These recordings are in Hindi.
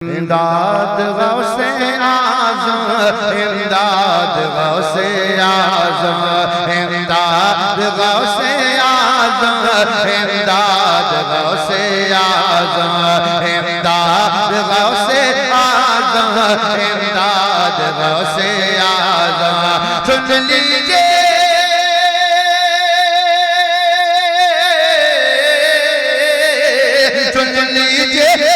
इमदाद गौसे आज़म, इमदाद गौसे आज़म, इमदाद गौसे आज़म, इमदाद गौसे आज़म, इमदाद गौसे आज़म, इमदाद गौसे आज़म। सुन लीजिए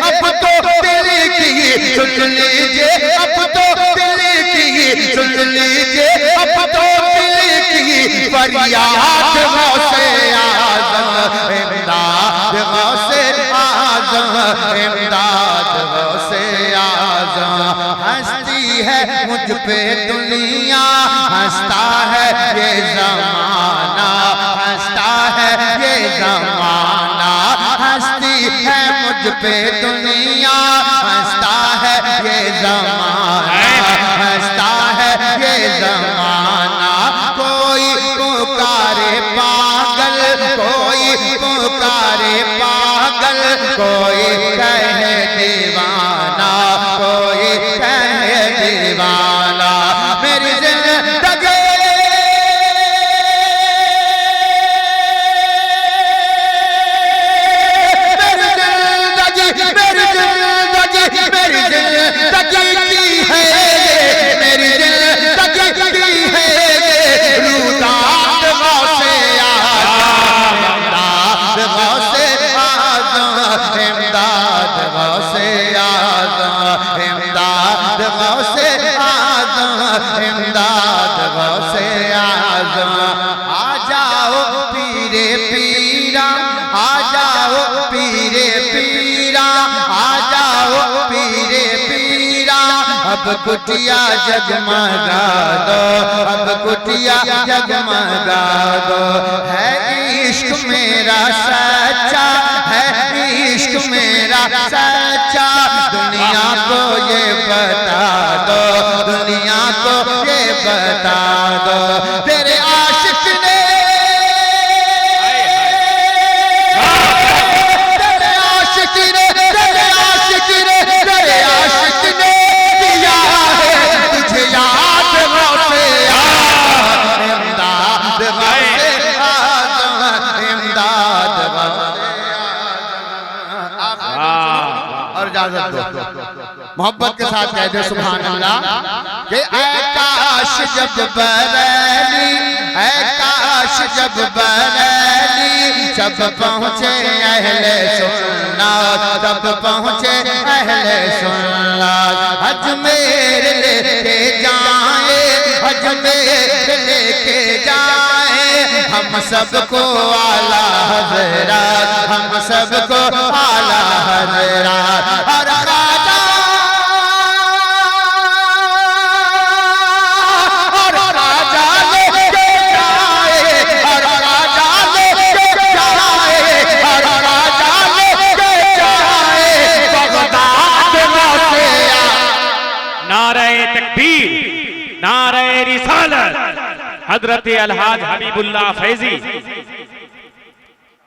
अब तो दिल की, सुन लीजिए अब तो दिल की, सुन लीजिए अब तो दिल की फरियाद गौसे आज़म, इमदाद गौसे आज़म, इमदाद गौसे आज़म। हंसती है मुझ पे दुनिया, हंसता है ये ज़माना, हंसता है ये ज़माना, हंसती है मुझ पे दुनिया, हंसता है ये ज़माना, हंसता है ये ज़माना। कोई पुकारे पागल, कोई पुकारे पागल, कोई कहे दीवाना, कोई कहे दीवाना। मेरी ज़िंदगी इमदाद गौसे आज़म। आ जाओ पीरे पीरा, आ जाओ पीरे पीरा, आ जाओ पीरे पीरा। अब कुटिया जगमगा दो, अब कुटिया जगमगा दो। है इश्क मेरा सच्चा, है इश्क मेरा सच्चा, दुनिया को ये बता दो, दुनिया को ये बता दो। तेरे आशिक ने, तेरे आशिक ने, तेरे आशिक ने, तेरे आशिक ने दिया है तुझे याद गौसे आज़म, इमदाद गौसे आज़म, इमदाद गौसे आज़म। और इजाज़त दो, मोहब्बत के साथ कह दे सुभान अल्लाह कि ऐ काश जब बरेली, ऐ काश जब बरेली सब पहुँचे अहले सुन्नत, सब पहुँचे अहले सुन्नत। अजमेर लेके जाए, अजमेर लेके जाए हम सबको आला हज़रात, हम सबको आला हज़रात। और नारे रिसालत हजरत अलहाज हबीबुल्लाह फैजी